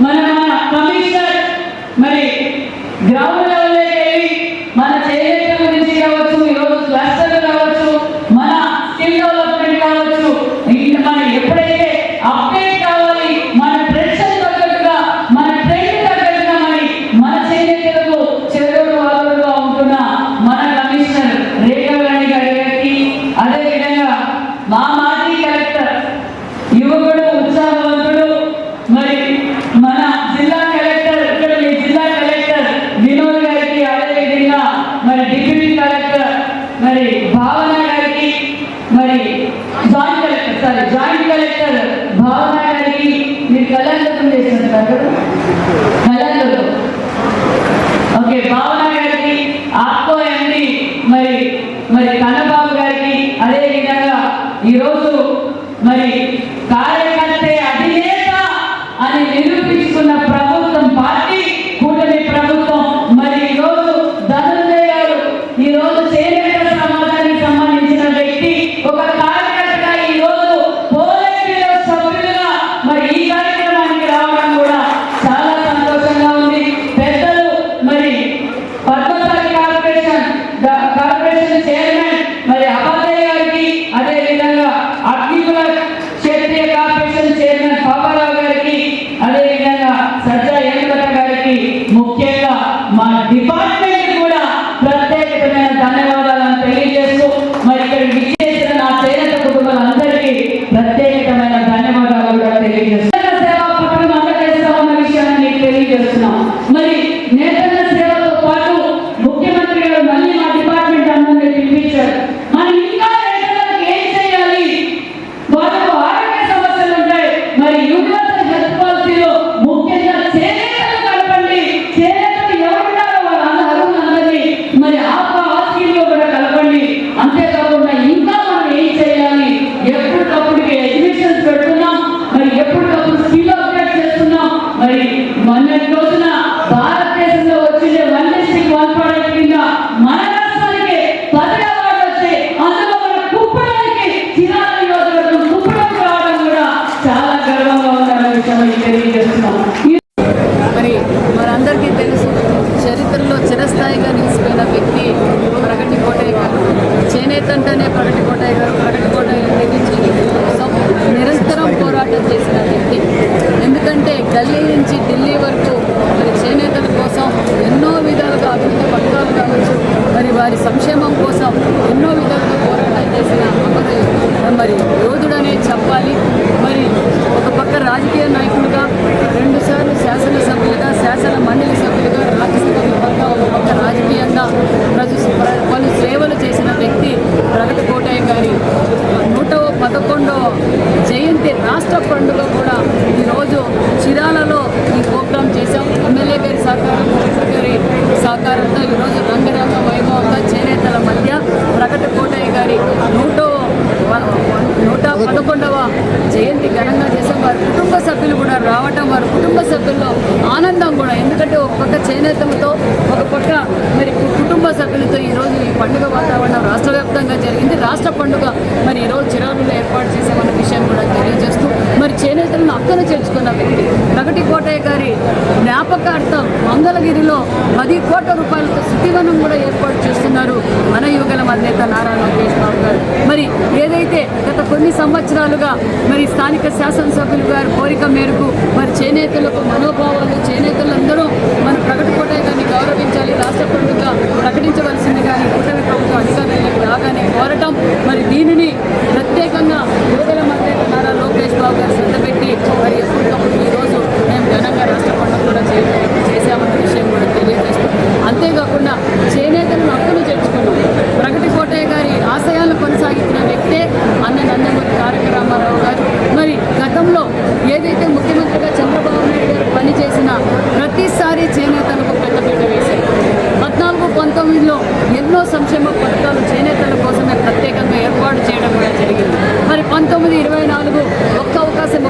మన కమిషనర్ మరి ground level వెళ్ళి మన చేనేత గురించి కావచ్చు, ఈరోజు క్లస్టర్ కావచ్చు, మన స్కిల్ డెవలప్మెంట్ కావచ్చు, మనం ఎప్పుడైతే అప్డేట్ కావాలి మన ట్రెండ్స్ తగ్గట్టుగా మన ట్రెండ్ తగ్గట్టుగా మన చేనేతలకు చెరువులు వారుగా ఉంటున్న మన కమిషనర్ రేఖారాణి గారికి, అదేవిధంగా మా మాజీ కలెక్టర్ యువకుడు ఉత్సాహవంతుడు మరి మన జిల్లా కలెక్టర్ ఇక్కడ మీ జిల్లా కలెక్టర్ వినోద్ గారికి, అదేవిధంగా మరి డిప్యూటీ కలెక్టర్ మరి భావన గారికి, మరి జాయింట్ కలెక్టర్ భావన గారికి, మీరు కళ్యాణం చేస్తున్నారు కళ్యాణంలో ఓకే భావన గారికి, ఆత్మో ఎండి మరి కన్నబాబు గారికి, అదేవిధంగా ఈరోజు మరి కార్యకర్తే అధినేత అని నిరూపించుకున్న ప్రభుత్వం పార్టీ కూటమి ప్రభుత్వం మరి ఈరోజు ధనంజయ్ గారు ఈరోజు చేనేత సమాజానికి సంబంధించిన వ్యక్తి ఒక కార్యకర్తగా ఈరోజు పోలీసుల సభ్యులుగా మరి ఈ కార్యక్రమానికి రావడం కూడా చాలా సంతోషంగా ఉంది. పెద్దలు మరి పద్మశాలి కార్పొరేషన్ చైర్మన్ మరి అబద్దయ్య గారికి, అదేవిధంగా అగ్నికుల క్షత్రియ కార్పొరేషన్ చైర్మన్ పాపారావు గారికి, అదేవిధంగా సజ్జా ఏకత గారికి, ముఖ్యంగా మా డిపార్ట్మెంట్ కూడా ప్రత్యేకమైన ధన్యవాదాలను తెలియజేస్తూ మరి ఇక్కడ విచ్చేసిన నా చేనేత కుటుంబాలందరికీ ప్రత్యేకమైన ధన్యవాదాలు కూడా తెలియజేస్తున్నాం. సేవా పట్టణం అందజేస్తా ఉన్న విషయాన్ని మీకు తెలియజేస్తున్నాం. మరి నేతన్న సేవతో పాటు ముఖ్యమంత్రి గారు మళ్ళీ మా డిపార్ట్మెంట్ అందరినీ పిలిపించారు. మనం ఇంకా నేతలకు ఏం చేయాలి, వాళ్ళకు ఆరోగ్య సమస్యలు ఉంటాయి, మరి యూనివర్సల్ హెల్త్ పాలసీలో ముఖ్యంగా చేనేతలు కలపండి, చేనేతలు ఎవరున్నారో వాళ్ళందరినీ మరి ఆ స్కీమ్లో కూడా కలపండి. అంతేకాకుండా ఇంకా మనం ఏం చేయాలి, ఎప్పటికప్పుడు ఎగ్జిబిషన్స్ పెడుతున్నాం, మరి ఎప్పటికప్పుడు స్కిల్ అప్డేట్ చేస్తున్నాం. మరి మొన్నటి రోజున భారతదేశంలో వచ్చిన 1 డిస్ట్రిక్ట్ 1 ప్రోడక్ట్ కింద మన రాష్ట్రానికి 10 అవార్డు వచ్చాయి. అందులో మన కుప్పడానికి చిరాల నియోజకవర్గం కుప్పడానికి రావడం కూడా చాలా గర్వంగా ఉందన్న విషయాన్ని తెలియజేస్తున్నాం. మరి మనందరికీ తెలుసు, చరిత్రలో చిరస్థాయిగా నిలిచిపోయిన వ్యక్తి ప్రగతి కోటయ్య గారు. చేనేత అంటేనే ప్రగతి కోటయ్య గారు. ప్రగతి కోటయ్య గారికి చేనేత కోసం నిరంతరం పోరాటం చేసిన వ్యక్తి. ఎందుకంటే గల్లీ నుంచి ఢిల్లీ వరకు మరి చేనేతల కోసం ఎన్నో విధాలుగా అభివృద్ధి పథకాలు కావచ్చు, మరి వారి సంక్షేమం కోసం ఎన్నో విధాలుగా పోరాటం చేసిన మరి యోధుడనే చెప్పాలి. మరి ఒక పక్క రాజకీయ నాయకులుగా, 2 సార్లు శాసనసభ్యులుగా, శాసన మండలి సభ్యులుగా, రాజ్యసభ విభాగంగా, ఒక పక్క రాజకీయంగా పలు సేవలు చేసిన వ్యక్తి ప్రగతి కోటయ్య గారి 111వ జయంతి రాష్ట్ర పండుగ కూడా ఈరోజు చిరాలలో ఈ ప్రోగ్రాం చేశాం. ఎమ్మెల్యే గారి సహకారం, కలెక్టర్ గారి సహకారంతో ఈరోజు రంగరంగ వైభవంగా చేనేతల మధ్య ప్రగతి కోటయ్య గారి 111వ జయంతి ఘనంగా చేశాం. వారి కుటుంబ సభ్యులు కూడా రావటం, వారి కుటుంబ సభ్యుల్లో ఆనందం కూడా. ఎందుకంటే ఒక పక్క చేనేతలతో, ఒక పక్క మరి కుటుంబ సభ్యులతో ఈరోజు ఈ పండుగ వాతావరణం రాష్ట్ర వ్యాప్తంగా జరిగింది. రాష్ట్ర పండుగ మరి ఈరోజు చిరాలలో ఏర్పాటు చేసామన్న విషయం కూడా తెలియజేస్తూ మరి చేనేతలను అక్కన చేర్చుకున్న వ్యక్తి ప్రగతి కోటయ్య గారి జ్ఞాపకార్థం మంగళగిరిలో 10 కోట్ల రూపాయలతో శుద్ధివనం కూడా ఏర్పాటు చేస్తున్నారు మన యువగల అధినేత నారా లోకేష్ బాబు గారు. మరి ఏదైతే గత కొన్ని సంవత్సరాలుగా మరి స్థానిక శాసనసభ్యులు గారి కోరిక మేరకు మరి చేనేతలకు మనోభావాలు, చేనేతలందరూ మన ప్రగతి కోటయ్య గారిని గౌరవించాలి, రాష్ట్ర పండుగ ప్రకటించవలసింది కానీ కూటమి ప్రభుత్వం అధికారులకు రాగానే కోరటం, మరి దీనిని ప్రత్యేకంగా యువగల అధినేత నారా లోకేష్ బాబు గారు శ్రద్ధపెట్టి మరి ఎప్పటికప్పుడు ఈరోజు మేము ఘనంగా రాష్ట్ర పండుగ కూడా చేశామన్న విషయం కూడా తెలియజేస్తాం. అంతేకాకుండా చేనేతలను హక్కును చేర్చుకున్నాం. ప్రగతి కోటయ్య గారి ఆశయాలను కొనసాగించిన వ్యక్తే అన్న నందమూరి తారక రామారావు గారు. మరి గతంలో ఏదైతే ముఖ్యమంత్రిగా చంద్రబాబు నాయుడు గారు పనిచేసిన ప్రతిసారి చేనేతలకు పెద్దపీట వేశారు. 14-19లో ఎన్నో సంక్షేమ పథకాలు చేనేతల కోసమే ప్రత్యేకంగా ఏర్పాటు చేయడం కూడా జరిగింది. మరి 19-24 ఒక్క అవకాశం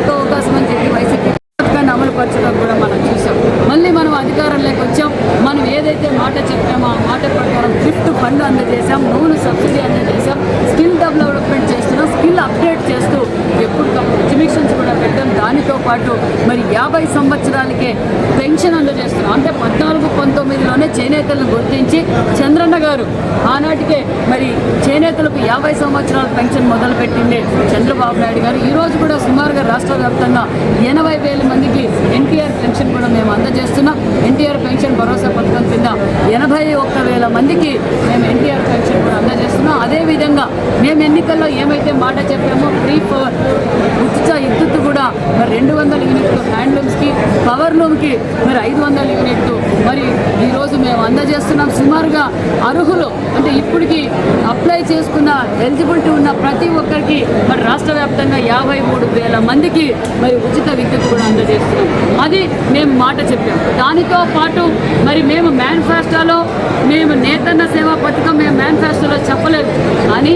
అని చెప్పి వైసీపీ పథకాన్ని అమలుపరచడం కూడా మనం చూసాం. మళ్ళీ మనం అధికారంలోకి వచ్చాం. మనం ఏదైతే మాట చెప్పామో ఆ మాట ప్రకారం గిఫ్ట్ ఫండ్ అందజేసాం, నూనె సబ్సిడీ అందజేసాం, స్కిల్ డెవలప్మెంట్ చేస్తున్నాం, స్కిల్ అప్డేట్ చేస్తూ ఎప్పటికప్పుడు ఎగ్జిబిషన్స్ కూడా పెట్టాం. దానితో పాటు మరి 50 సంవత్సరాలకే పెన్షన్ అందజేస్తున్నాం. అంటే 14-19లోనే చేనేతలను గుర్తించి చంద్రన్న గారు ఆనాటికే మరి చేనేతలకు 50 సంవత్సరాల పెన్షన్ మొదలుపెట్టిండే చంద్రబాబు నాయుడు గారు ఈరోజు కూడా సుమారుగా రాష్ట్ర వ్యాప్తంగా 80,000 మందికి ఎన్టీఆర్ పెన్షన్ కూడా మేము అందజేస్తున్నాం. ఎన్టీఆర్ పెన్షన్ భరోసా పథకం కింద 81,000 మందికి మేము ఎన్టీఆర్ పెన్షన్ కూడా అందజేస్తున్నాం. అదేవిధంగా మేము ఎన్నికల్లో ఏమైతే మాట చెప్పామో ఫ్రీ పవర్ ఉచిత విద్యుత్ కూడా మరి 200 యూనిట్లు హ్యాండ్లూమ్స్కి, పవర్లూమ్కి మరి 500 యూనిట్లు మరి ఈరోజు మేము అందజేస్తున్నాం. సుమారుగా అర్హులు అంటే ఇప్పటికి అప్లై చేసుకున్న ఎలిజిబిలిటీ ఉన్న ప్రతి ఒక్కరికి మరి రాష్ట్ర వ్యాప్తంగా 53,000 మందికి మరి ఉచిత విద్యుత్ కూడా అందజేస్తున్నాం. అది మేము మాట చెప్పాం. దానితో పాటు మరి మేము మేనిఫెస్టోలో మేము నేతన్న సేవా పథకం మేము మేనిఫెస్టోలో చెప్పలేదు, కానీ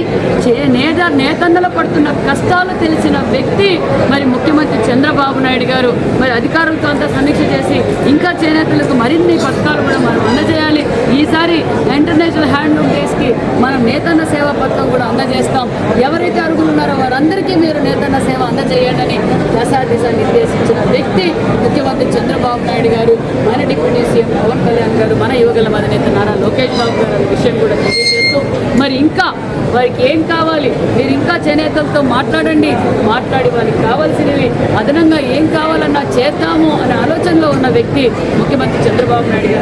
నేతన్నలు పడుతున్న కష్టాలు తెలిసిన వ్యక్తి మరి ముఖ్యమంత్రి చంద్రబాబు నాయుడు గారు. మరి అధికారులతో అంతా సమీక్ష చేసి ఇంకా చేనేతలకు మరిన్ని పథకాలు కూడా మనం అందజేయాలి. ఈసారి ఇంటర్నేషనల్ హ్యాండ్లూమ్ డేస్కి మనం నేతన్న సేవా పథకం కూడా అందజేస్తాం. ఎవరైతే అర్హులు ఉన్నారో వారందరికీ మీరు నేతన్న సేవ అందజేయండి అని దశాదిశ నిర్దేశించిన వ్యక్తి ముఖ్యమంత్రి చంద్రబాబు నాయుడు గారు, మన డిప్యూటీ సీఎం పవన్ కళ్యాణ్ గారు, మన యువగల అధినేత నారా లోకేష్ బాబు గారు అనే విషయం కూడా తెలియజేస్తూ మరి ఇంకా వారికి ఏం కావాలి మీరు ఇంకా చేనేతలతో మాట్లాడండి, మాట్లాడి వారికి కావాల్సినవి అదనంగా ఏం కావాలన్నా చేద్దాము అనే ఆలోచనలో ఉన్న వ్యక్తి ముఖ్యమంత్రి చంద్రబాబు నాయుడు గారు.